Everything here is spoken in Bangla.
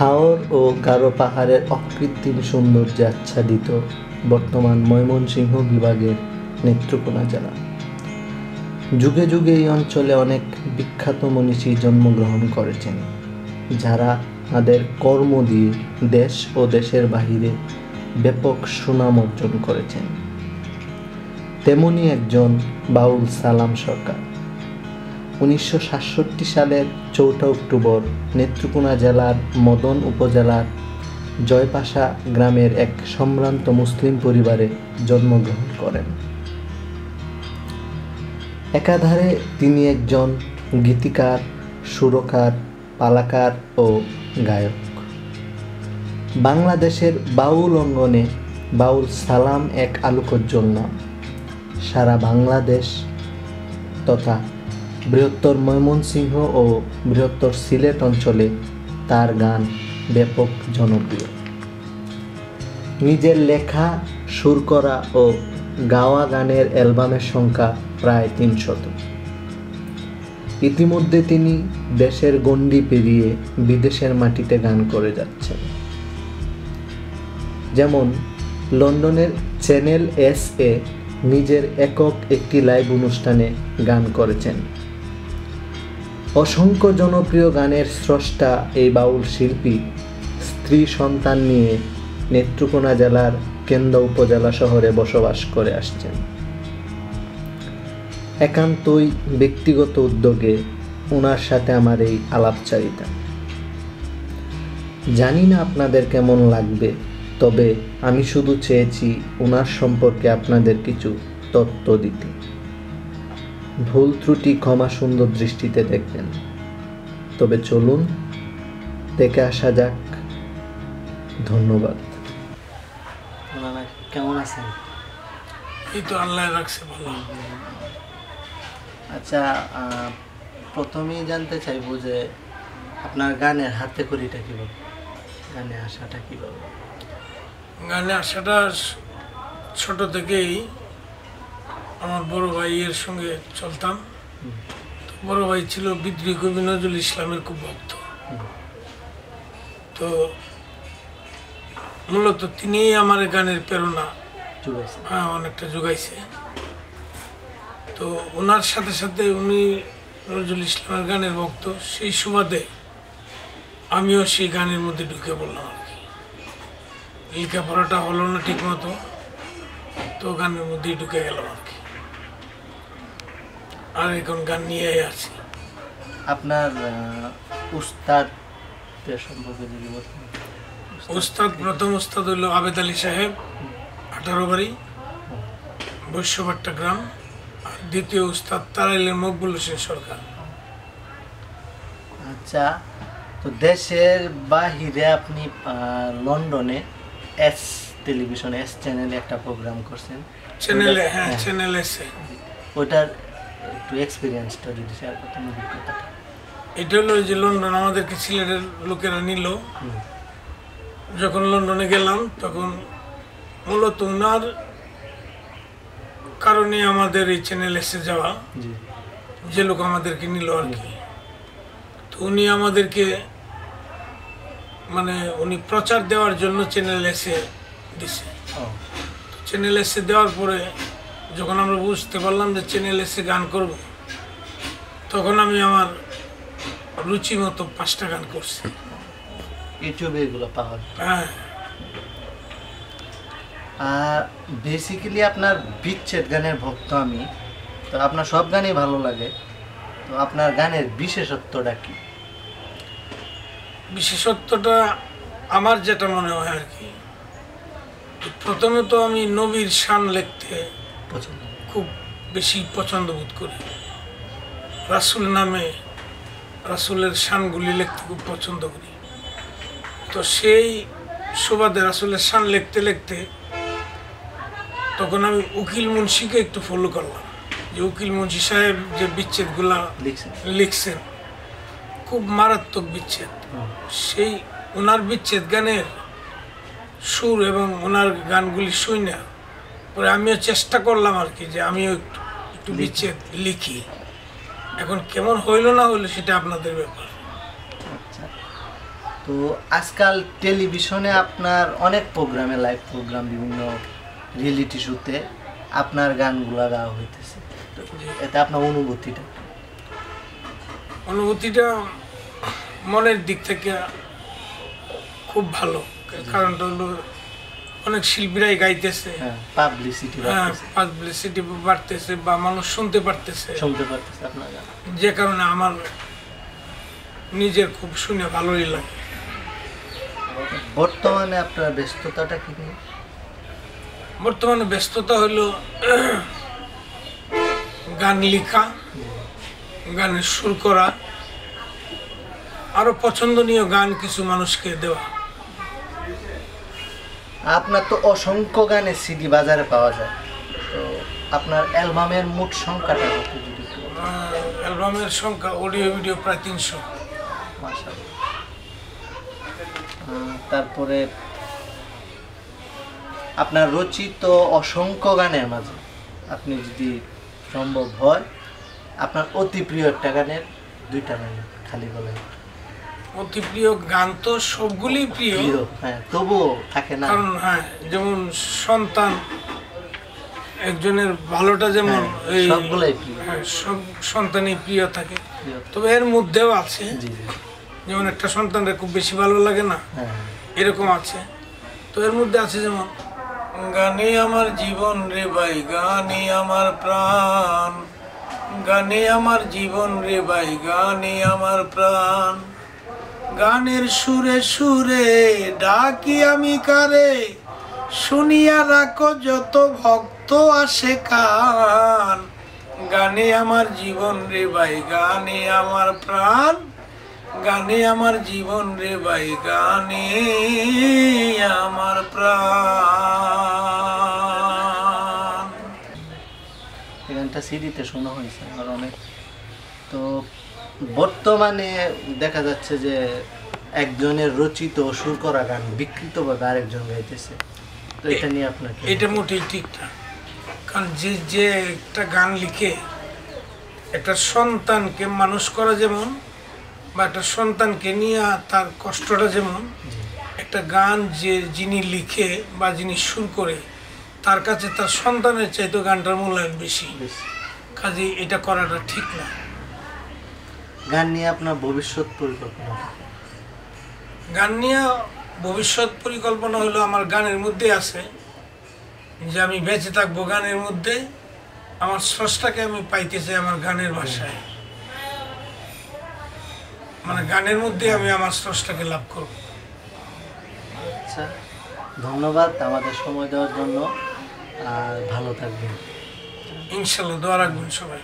হাওর ও গারো পাহাড়ের অকৃত্রিম সৌন্দর্যে আচ্ছাদিত বর্তমান ময়মনসিংহ বিভাগের নেত্রকোনা জেলা। যুগে যুগে এই অঞ্চলে অনেক বিখ্যাত মনীষী জন্মগ্রহণ করেছেন, যারা তাদের কর্ম দিয়ে দেশ ও দেশের বাহিরে ব্যাপক সুনাম অর্জন করেছেন। তেমনি একজন বাউল সালাম সরকার 1967 সালের 4 অক্টোবর নেত্রকোনা জেলার মদন উপজেলার জয়পাশা গ্রামের এক সম্ভ্রান্ত মুসলিম পরিবারে জন্মগ্রহণ করেন। একাধারে তিনি একজন গীতিকার, সুরকার, পালাকার ও গায়ক। বাংলাদেশের বাউল অঙ্গনে বাউল সালাম এক আলোকোজ্জ্বল নাম। সারা বাংলাদেশ তথা বৃহত্তর ময়মনসিংহ ও বৃহত্তর সিলেট অঞ্চলে তার গান ব্যাপক জনপ্রিয়। নিজের লেখা, সুর করা ও গাওয়া গানের অ্যালবামের সংখ্যা প্রায় 300। ইতিমধ্যে তিনি দেশের গণ্ডি পেরিয়ে বিদেশের মাটিতে গান করে যাচ্ছেন। যেমন লন্ডনের চ্যানেল এস এ নিজের একক একটি লাইভ অনুষ্ঠানে গান করেছেন। অসংখ্য জনপ্রিয় গানের স্রষ্টা এই বাউল শিল্পী স্ত্রী সন্তান নিয়ে নেত্রকোনা জেলার কেন্দ্র উপজেলা শহরে বসবাস করে আসছেন। একান্তই ব্যক্তিগত উদ্যোগে ওনার সাথে আমার এই আলাপচারিতা। জানি না আপনাদের কেমন লাগবে, তবে আমি শুধু চেয়েছি ওনার সম্পর্কে আপনাদের কিছু তথ্য দিতে। ভুল ত্রুটি ক্ষমা সুন্দর দৃষ্টিতে দেখবেন। তবে চলুন দেখে আসা যাক। ধন্যবাদ। কেমন আছেন? এই তো আল্লাহ রাখছে ভালো। আচ্ছা, প্রথমেই জানতে চাইবো যে আপনার গানের হাতে খড়িটা কিভাবে, গানে আসাটা কিভাবে? গানে আসাটা ছোট থেকেই আমার বড় ভাইয়ের সঙ্গে চলতাম। বড় ভাই ছিল বিদ্রোহী কবি নজরুল ইসলামের খুব ভক্ত। তো মূলত তিনিই আমার গানের প্রেরণা অনেকটা যোগাইছে। তো ওনার সাথে সাথে উনি নজরুল ইসলামের গানের ভক্ত, সেই সুবাদে আমিও সেই গানের মধ্যে ঢুকে পড়লাম আর কি। লেখাপড়াটা হলো না ঠিক মতো, তো গানের মধ্যেই ঢুকে গেলাম আর কি। আর এখন গান নিয়ে আছি। আপনার উস্তাদ সম্পর্কে যদি বলতেন। উস্তাদ, প্রথম উস্তাদ হইল আবেদ আলী সাহেব, 18 বাড়ি, বৈশ্যবাট্টা গ্রাম। আর দ্বিতীয় উস্তাদ তারাইলের মকবুল হোসেন সরকার। আচ্ছা, তো দেশের বাহিরে আপনি লন্ডনে এস টেলিভিশন, এস চ্যানেলে একটা প্রোগ্রাম করছেন। চ্যানেলে, হ্যাঁ চ্যানেল এসে। ওটার একটু এক্সপিরিয়েন্সটা যদি শেয়ার করতেন, অভিজ্ঞতাটা। এটা হলো যে লন্ডন আমাদেরকে সিলেটের লোকেরা নিল। যখন লন্ডনে গেলাম তখন মূলত ওনার কারণে আমাদের এই চ্যানেল এসে যাওয়া, যে লোক আমাদেরকে নিল আর কি। তো উনি আমাদেরকে মানে উনি প্রচার দেওয়ার জন্য চ্যানেল এসে দিছে। চ্যানেল এসে দেওয়ার পরে যখন আমরা বুঝতে পারলাম যে চ্যানেল এসে গান করব, তখন আমি আমার রুচি মতো 5টা গান করছি। ইউটিউবে এগুলো পাওয়া যায়। হ্যাঁ। বেসিক্যালি আপনার বিচ্ছেদ গানের ভক্ত আমি, তো আপনার সব গানই ভালো লাগে। তো আপনার গানের বিশেষত্বটা কি? বিশেষত্বটা আমার যেটা মনে হয় আর কি, প্রথমত আমি নবীর শান লিখতে খুব বেশি পছন্দ বোধ করি। রাসূল নামে রাসূলের শানগুলি লিখতে খুব পছন্দ করি। তো সেই সুবাদে রাসূলের শান লিখতে লিখতে তখন আমি উকিল মুন্সিকে একটু ফলো করলাম, যে উকিল মুন্সি সাহেব যে বিচ্ছেদগুলা লিখছেন, খুব মারাত্মক বিচ্ছেদ। সেই ওনার বিচ্ছেদ গানের সুর এবং ওনার গানগুলি শুনে পরে আমিও চেষ্টা করলাম আর কি, যে আমিও একটু বিচ্ছেদ লিখি। এখন কেমন হইল না হইলো সেটা আপনাদের ব্যাপার। তো আজকাল টেলিভিশনে আপনার অনেক প্রোগ্রামে, লাইভ প্রোগ্রাম, বিভিন্ন রিয়েলিটি শোতে আপনার গানগুলা গাওয়া হইতেছে। তো এতে আপনার অনুভূতিটা মনের দিক থেকে খুব ভালো। কারণটা হলো অনেক শিল্পীরাই গাইতেছে, পাবলিসিটি বাড়তেছে বা মানুষ শুনতে পারতেছে আপনার গান, যে কারণে আমার নিজের খুব শুনে ভালোই লাগে। বর্তমানে আপনার ব্যস্ততাটা কি? বর্তমানে ব্যস্ততা হলো গান লেখা, গানের সুর করা, আরো পছন্দনীয় গান কিছু মানুষকে দেওয়া। আপনার তো অসংখ্য গানের সিডি বাজারে পাওয়া যায়, তো আপনার অ্যালবামের মোট সংখ্যাটা কত? অ্যালবামের সংখ্যা অডিও ভিডিও প্রায় 300। মাশাআল্লাহ। তারপরে আপনার রচিত অসংখ্য গানের মাঝে আপনি যদি সম্ভব হয় আপনার অতি প্রিয় একটা গানের 2টা গান খালি বলেন। অতি প্রিয় গান তো সবগুলি প্রিয়, হ্যাঁ, তবুও থাকে না। কারণ হ্যাঁ, যেমন সন্তান একজনের ভালোটা যেমন সবগুলাই প্রিয়, সব সন্তানই প্রিয় থাকে। তবে এর মধ্যেও আছে যেমন একটা সন্তানরা খুব বেশি ভালো লাগে না, এরকম আছে। তো এর মধ্যে আছে যেমন গানে আমার জীবন রে ভাই, গানে আমার প্রাণ, গানে আমার জীবন রে ভাই, গানে আমার প্রাণ, গানের সুরে সুরে ডাকি আমি কারে, শুনিয়া রাখো যত ভক্ত আসে কান, গানে আমার জীবন রে ভাই, গানে আমার প্রাণ, গানে আমার জীবন রে ভাই, গানে আমার প্রাণ। এই গানটা সিডিতে শোনা হয়েছে আমার অনেক। তো বর্তমানে দেখা যাচ্ছে যে একজনের রচিত সুর করা গান বিকৃতভাবে আরেকজন গাইতেছে, তো এটা নিয়ে আপনার এটা মোটেই ঠিক না। কারণ যে একটা গান লিখে একটা সন্তানকে মানুষ করা যেমন, বা একটা সন্তানকে নিয়ে তার কষ্টটা যেমন, একটা গান যিনি লিখে বা যিনি সুর করে তার কাছে তার সন্তানের চাইতে গানটার মূল্যায়ন বেশি। কাজে এটা করাটা ঠিক না। গান নিয়ে আপনার ভবিষ্যৎ পরিকল্পনা? গান নিয়ে ভবিষ্যৎ পরিকল্পনা হলো আমার গানের মধ্যে আছে যে আমি বেঁচে থাকবো গানের মধ্যে, আমার স্রষ্টাকে আমি পাইতে চাই আমার গানের ভাষায়, মানে গানের মধ্যে আমি আমার স্রষ্টাকে লাভ করব। আচ্ছা, ধন্যবাদ আমাদের সময় দেওয়ার জন্য, আর ভালো থাকবেন। ইনশাল্লাহ, দোয়া রাখবেন সবাই।